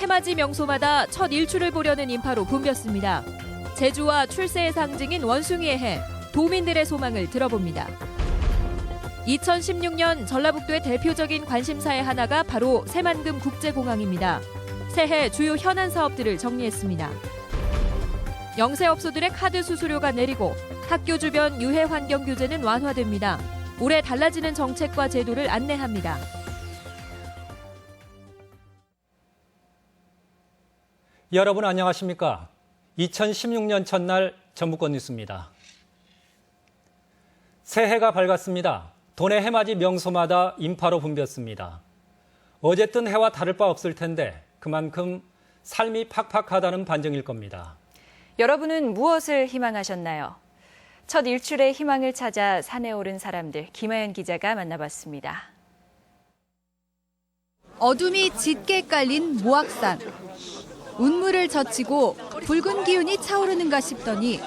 해맞이 명소마다 첫 일출을 보려는 인파로 붐볐습니다. 제주와 출세의 상징인 원숭이의 해, 도민들의 소망을 들어봅니다. 2016년 전라북도의 대표적인 관심사의 하나가 바로 새만금 국제공항입니다. 새해 주요 현안 사업들을 정리했습니다. 영세업소들의 카드 수수료가 내리고 학교 주변 유해 환경 규제는 완화됩니다. 올해 달라지는 정책과 제도를 안내합니다. 여러분 안녕하십니까? 2016년 첫날 전북권 뉴스입니다. 새해가 밝았습니다. 도내 해맞이 명소마다 인파로 붐볐습니다. 어제 뜬 해와 다를 바 없을 텐데 그만큼 삶이 팍팍하다는 반증일 겁니다. 여러분은 무엇을 희망하셨나요? 첫 일출의 희망을 찾아 산에 오른 사람들, 김하연 기자가 만나봤습니다. 어둠이 짙게 깔린 모악산. 운물을 젖히고 붉은 기운이 차오르는가 싶더니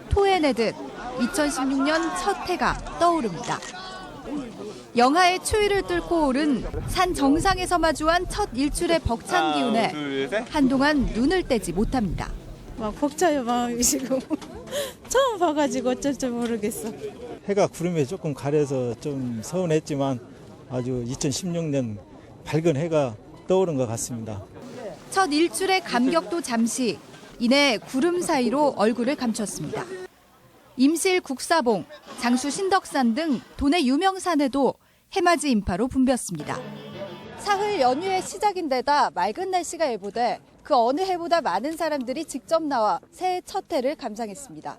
토해내듯 2016년 첫 해가 떠오릅니다. 영하의 추위를 뚫고 오른 산 정상에서 마주한 첫 일출의 벅찬 기운에 한동안 눈을 떼지 못합니다. 막 벅차요 마음이 지금. 처음 봐가지고 어쩔 줄 모르겠어. 해가 구름에 조금 가려서 좀 서운했지만 아주 2016년 밝은 해가 떠오른 것 같습니다. 첫 일출의 감격도 잠시, 이내 구름 사이로 얼굴을 감췄습니다. 임실 국사봉, 장수 신덕산 등 도내 유명 산에도 해맞이 인파로 붐볐습니다. 사흘 연휴의 시작인데다 맑은 날씨가 예보돼 그 어느 해보다 많은 사람들이 직접 나와 새해 첫 해를 감상했습니다.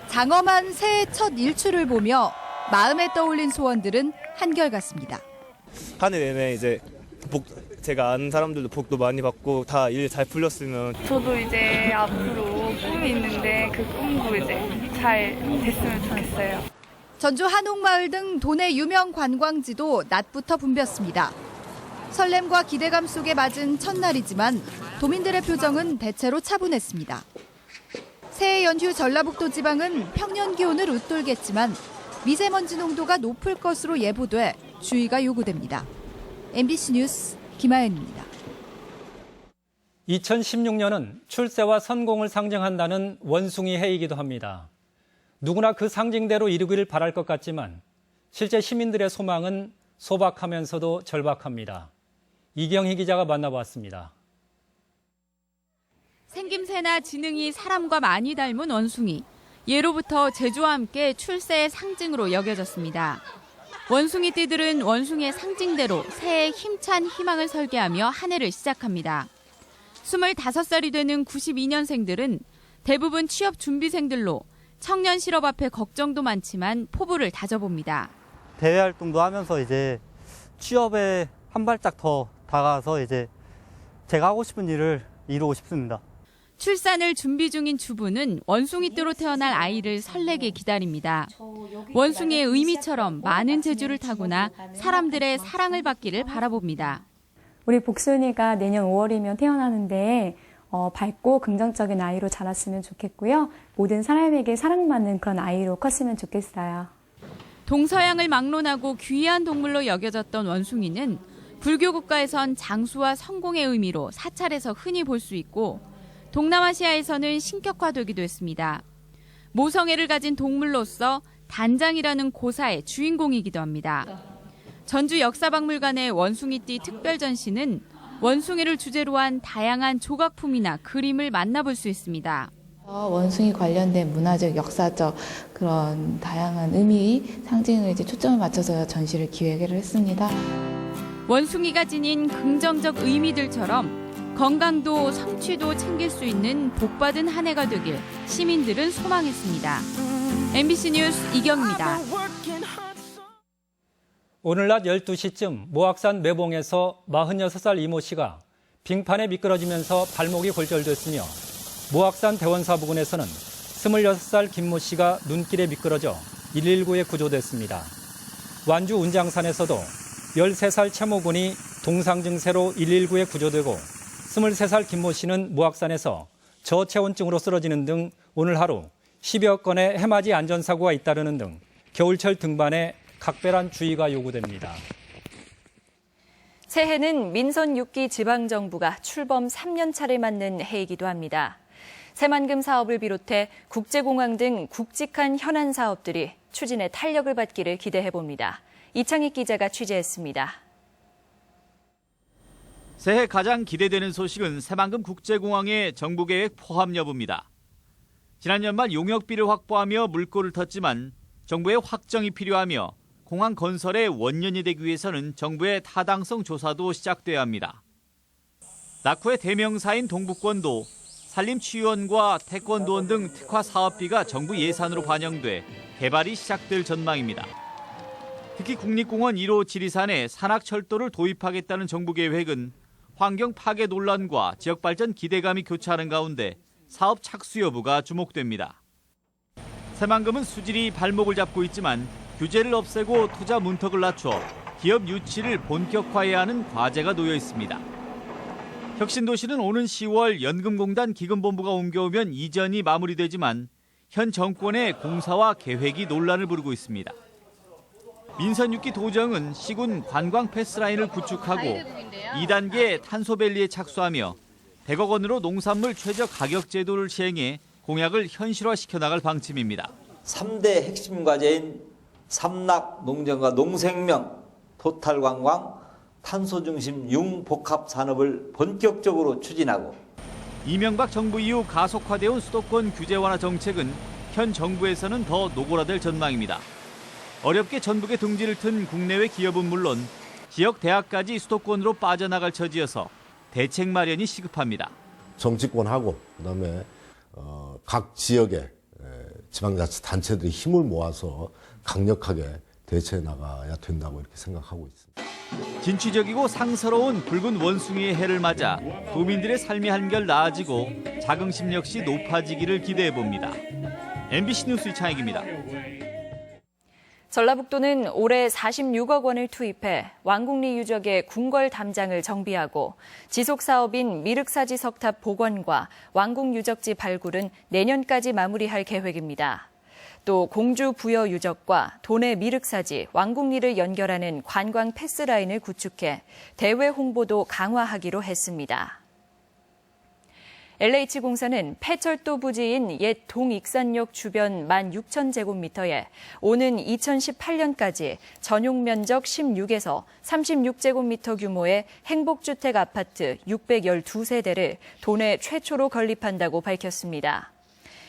장엄한 새해 첫 일출을 보며 마음에 떠올린 소원들은 한결같습니다. 한 해 내내 이제 제가 아는 사람들도 복도 많이 받고 다 일 잘 풀렸으면. 저도 이제 앞으로 꿈이 있는데 그 꿈도 이제 잘 됐으면 좋겠어요. 전주 한옥마을 등 도내 유명 관광지도 낮부터 붐볐습니다. 설렘과 기대감 속에 맞은 첫날이지만 도민들의 표정은 대체로 차분했습니다. 새해 연휴 전라북도 지방은 평년 기온을 웃돌겠지만 미세먼지 농도가 높을 것으로 예보돼 주의가 요구됩니다. MBC 뉴스 김하연입니다. 2016년은 출세와 성공을 상징한다는 원숭이 해이기도 합니다. 누구나 그 상징대로 이루기를 바랄 것 같지만 실제 시민들의 소망은 소박하면서도 절박합니다. 이경희 기자가 만나봤습니다. 생김새나 지능이 사람과 많이 닮은 원숭이. 예로부터 제주와 함께 출세의 상징으로 여겨졌습니다. 원숭이 띠들은 원숭이의 상징대로 새해 힘찬 희망을 설계하며 한 해를 시작합니다. 25살이 되는 92년생들은 대부분 취업 준비생들로 청년 실업 앞에 걱정도 많지만 포부를 다져봅니다. 대외 활동도 하면서 이제 취업에 한 발짝 더 다가가서 이제 제가 하고 싶은 일을 이루고 싶습니다. 출산을 준비 중인 주부는 원숭이띠로 태어날 아이를 설레게 기다립니다. 원숭이의 의미처럼 많은 재주를 타고나 사람들의 사랑을 받기를 바라봅니다. 우리 복순이가 내년 5월이면 태어나는데 밝고 긍정적인 아이로 자랐으면 좋겠고요. 모든 사람에게 사랑받는 그런 아이로 컸으면 좋겠어요. 동서양을 막론하고 귀한 동물로 여겨졌던 원숭이는 불교 국가에선 장수와 성공의 의미로 사찰에서 흔히 볼 수 있고 동남아시아에서는 신격화되기도 했습니다. 모성애를 가진 동물로서 단장이라는 고사의 주인공이기도 합니다. 전주 역사박물관의 원숭이띠 특별 전시는 원숭이를 주제로 한 다양한 조각품이나 그림을 만나볼 수 있습니다. 원숭이 관련된 문화적, 역사적 그런 다양한 의미, 상징을 이제 초점을 맞춰서 전시를 기획을 했습니다. 원숭이가 지닌 긍정적 의미들처럼 건강도 성취도 챙길 수 있는 복받은 한 해가 되길 시민들은 소망했습니다. MBC 뉴스 이경입니다. 오늘 낮 12시쯤 모악산 매봉에서 46살 이모 씨가 빙판에 미끄러지면서 발목이 골절됐으며 모악산 대원사 부근에서는 26살 김모 씨가 눈길에 미끄러져 119에 구조됐습니다. 완주 운장산에서도 13살 최모 군이 동상 증세로 119에 구조되고 23살 김모 씨는 모악산에서 저체온증으로 쓰러지는 등 오늘 하루 10여 건의 해맞이 안전사고가 잇따르는 등 겨울철 등반에 각별한 주의가 요구됩니다. 새해는 민선 6기 지방정부가 출범 3년 차를 맞는 해이기도 합니다. 새만금 사업을 비롯해 국제공항 등 굵직한 현안 사업들이 추진에 탄력을 받기를 기대해봅니다. 이창익 기자가 취재했습니다. 새해 가장 기대되는 소식은 새만금 국제공항의 정부 계획 포함 여부입니다. 지난 연말 용역비를 확보하며 물꼬를 텄지만 정부의 확정이 필요하며 공항 건설의 원년이 되기 위해서는 정부의 타당성 조사도 시작돼야 합니다. 낙후의 대명사인 동북권도 산림치유원과 태권도원 등 특화 사업비가 정부 예산으로 반영돼 개발이 시작될 전망입니다. 특히 국립공원 1호 지리산에 산악철도를 도입하겠다는 정부 계획은 환경 파괴 논란과 지역발전 기대감이 교차하는 가운데 사업 착수 여부가 주목됩니다. 새만금은 수질이 발목을 잡고 있지만 규제를 없애고 투자 문턱을 낮춰 기업 유치를 본격화해야 하는 과제가 놓여 있습니다. 혁신도시는 오는 10월 연금공단 기금본부가 옮겨오면 이전이 마무리되지만 현 정권의 공사와 계획이 논란을 부르고 있습니다. 민선 6기 도정은 시군 관광 패스라인을 구축하고 2단계 탄소밸리에 착수하며 100억 원으로 농산물 최저 가격 제도를 시행해 공약을 현실화시켜 나갈 방침입니다. 3대 핵심 과제인 삼락 농정과 농생명, 토탈관광, 탄소중심 융복합 산업을 본격적으로 추진하고 이명박 정부 이후 가속화되어 온 수도권 규제 완화 정책은 현 정부에서는 더 노골화될 전망입니다. 어렵게 전북에 둥지를 튼 국내외 기업은 물론 지역 대학까지 수도권으로 빠져나갈 처지여서 대책 마련이 시급합니다. 정치권하고 그다음에 각 지역의 지방자치단체들이 힘을 모아서 강력하게 대처해 나가야 된다고 이렇게 생각하고 있습니다. 진취적이고 상서로운 붉은 원숭이의 해를 맞아 도민들의 삶이 한결 나아지고 자긍심 역시 높아지기를 기대해 봅니다. MBC 뉴스 이창익입니다. 전라북도는 올해 46억 원을 투입해 왕궁리 유적의 궁궐 담장을 정비하고 지속사업인 미륵사지 석탑 복원과 왕궁 유적지 발굴은 내년까지 마무리할 계획입니다. 또 공주 부여 유적과 도내 미륵사지, 왕궁리를 연결하는 관광 패스라인을 구축해 대외 홍보도 강화하기로 했습니다. LH공사는 폐철도 부지인 옛 동익산역 주변 16,000제곱미터에 오는 2018년까지 전용 면적 16에서 36제곱미터 규모의 행복주택 아파트 612세대를 도내 최초로 건립한다고 밝혔습니다.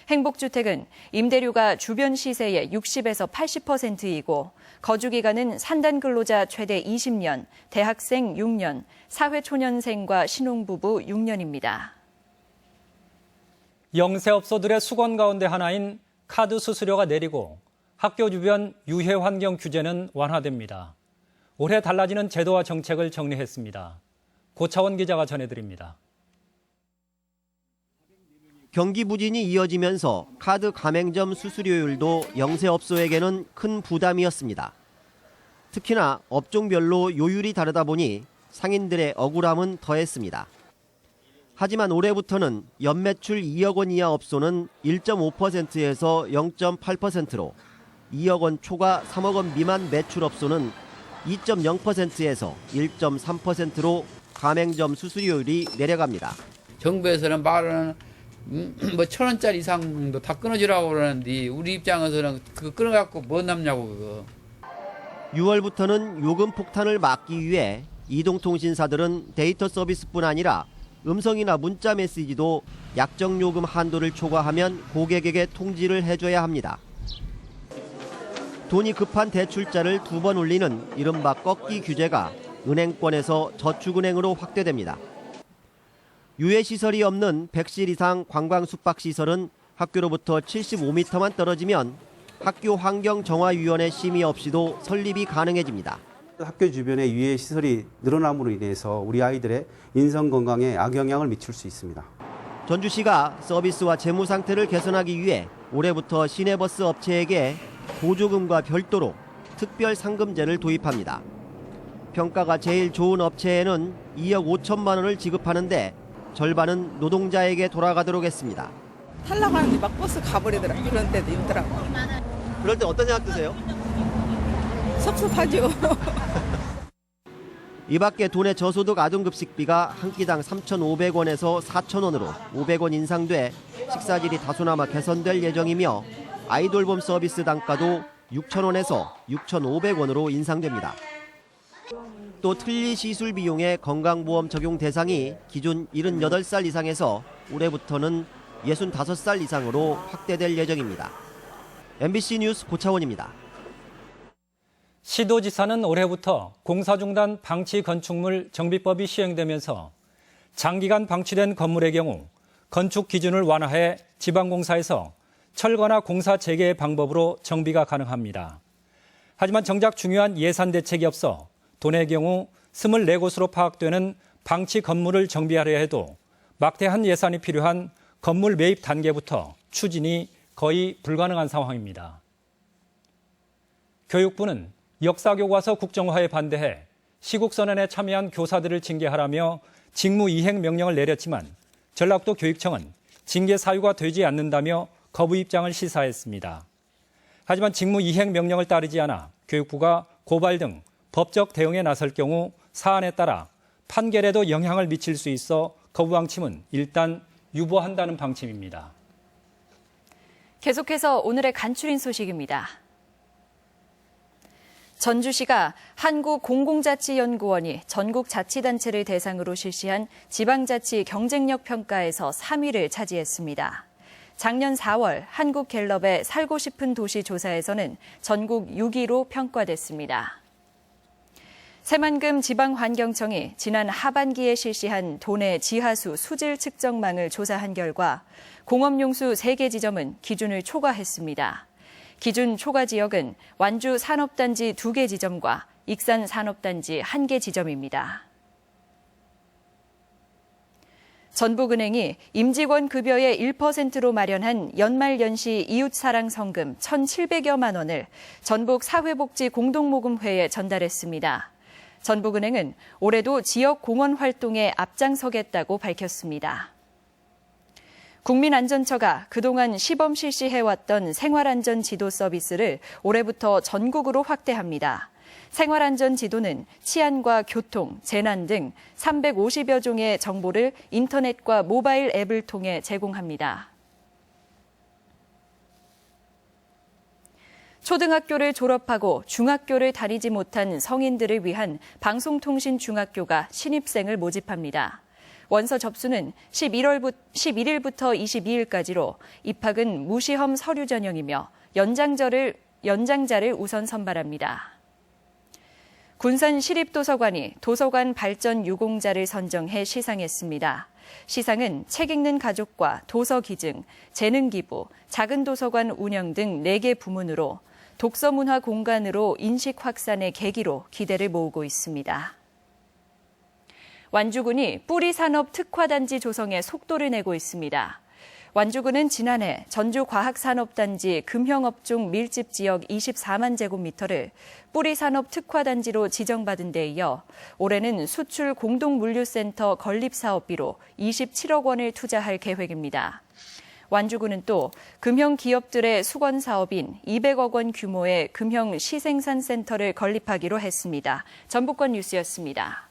행복주택은 임대료가 주변 시세의 60에서 80%이고 거주기간은 산단근로자 최대 20년, 대학생 6년, 사회초년생과 신혼부부 6년입니다. 영세업소들의 수건 가운데 하나인 카드 수수료가 내리고 학교 주변 유해 환경 규제는 완화됩니다. 올해 달라지는 제도와 정책을 정리했습니다. 고차원 기자가 전해드립니다. 경기 부진이 이어지면서 카드 가맹점 수수료율도 영세업소에게는 큰 부담이었습니다. 특히나 업종별로 요율이 다르다 보니 상인들의 억울함은 더했습니다. 하지만 올해부터는 연매출 2억 원 이하 업소는 1.5%에서 0.8%로 2억 원 초과 3억 원 미만 매출 업소는 2.0%에서 1.3%로 가맹점 수수료율이 내려갑니다. 정부에서는 말은 뭐 1,000원짜리 이상도 다 끊어주라고 그러는데 우리 입장에서는 그거 끊어갖고 뭐 남냐고 그거. 6월부터는 요금 폭탄을 막기 위해 이동통신사들은 데이터 서비스뿐 아니라 음성이나 문자 메시지도 약정 요금 한도를 초과하면 고객에게 통지를 해줘야 합니다. 돈이 급한 대출자를 2번 올리는 이른바 꺾기 규제가 은행권에서 저축은행으로 확대됩니다. 유해시설이 없는 100실 이상 관광 숙박시설은 학교로부터 75m만 떨어지면 학교 환경정화위원회 심의 없이도 설립이 가능해집니다. 학교 주변에 유해 시설이 늘어남으로 인해서 우리 아이들의 인성 건강에 악영향을 미칠 수 있습니다. 전주시가 서비스와 재무 상태를 개선하기 위해 올해부터 시내버스 업체에게 보조금과 별도로 특별 상금제를 도입합니다. 평가가 제일 좋은 업체에는 2억 5천만 원을 지급하는데 절반은 노동자에게 돌아가도록 했습니다. 탈락하는데 막 버스 가버리더라. 그런 때도 있더라고. 그럴 때 어떤 생각 드세요? 섭섭하죠. 이 밖에 도내 저소득 아동급식비가 한 끼당 3,500원에서 4,000원으로 500원 인상돼 식사질이 다소나마 개선될 예정이며 아이돌봄 서비스 단가도 6,000원에서 6,500원으로 인상됩니다. 또 틀니 시술 비용의 건강보험 적용 대상이 기존 78살 이상에서 올해부터는 65살 이상으로 확대될 예정입니다. MBC 뉴스 고차원입니다. 시도지사는 올해부터 공사중단 방치 건축물 정비법이 시행되면서 장기간 방치된 건물의 경우 건축 기준을 완화해 지방공사에서 철거나 공사 재개의 방법으로 정비가 가능합니다. 하지만 정작 중요한 예산 대책이 없어 도내의 경우 24곳으로 파악되는 방치 건물을 정비하려 해도 막대한 예산이 필요한 건물 매입 단계부터 추진이 거의 불가능한 상황입니다. 교육부는 역사교과서 국정화에 반대해 시국선언에 참여한 교사들을 징계하라며 직무 이행 명령을 내렸지만 전라도 교육청은 징계 사유가 되지 않는다며 거부 입장을 시사했습니다. 하지만 직무 이행 명령을 따르지 않아 교육부가 고발 등 법적 대응에 나설 경우 사안에 따라 판결에도 영향을 미칠 수 있어 거부 방침은 일단 유보한다는 방침입니다. 계속해서 오늘의 간추린 소식입니다. 전주시가 한국공공자치연구원이 전국자치단체를 대상으로 실시한 지방자치 경쟁력 평가에서 3위를 차지했습니다. 작년 4월 한국갤럽의 살고 싶은 도시 조사에서는 전국 6위로 평가됐습니다. 새만금 지방환경청이 지난 하반기에 실시한 도내 지하수 수질 측정망을 조사한 결과 공업용수 3개 지점은 기준을 초과했습니다. 기준 초과 지역은 완주 산업단지 2개 지점과 익산 산업단지 1개 지점입니다. 전북은행이 임직원 급여의 1%로 마련한 연말연시 이웃사랑성금 1,700여만 원을 전북사회복지공동모금회에 전달했습니다. 전북은행은 올해도 지역 공헌 활동에 앞장서겠다고 밝혔습니다. 국민안전처가 그동안 시범 실시해왔던 생활안전 지도 서비스를 올해부터 전국으로 확대합니다. 생활안전 지도는 치안과 교통, 재난 등 350여 종의 정보를 인터넷과 모바일 앱을 통해 제공합니다. 초등학교를 졸업하고 중학교를 다니지 못한 성인들을 위한 방송통신중학교가 신입생을 모집합니다. 원서 접수는 11일부터 22일까지로 입학은 무시험 서류 전형이며 연장자를 우선 선발합니다. 군산시립도서관이 도서관 발전 유공자를 선정해 시상했습니다. 시상은 책 읽는 가족과 도서 기증, 재능 기부, 작은 도서관 운영 등 4개 부문으로 독서문화 공간으로 인식 확산의 계기로 기대를 모으고 있습니다. 완주군이 뿌리산업 특화단지 조성에 속도를 내고 있습니다. 완주군은 지난해 전주과학산업단지 금형업종 밀집 지역 24만 제곱미터를 뿌리산업 특화단지로 지정받은 데 이어 올해는 수출 공동물류센터 건립사업비로 27억 원을 투자할 계획입니다. 완주군은 또 금형 기업들의 수건 사업인 200억 원 규모의 금형 시생산센터를 건립하기로 했습니다. 전북권 뉴스였습니다.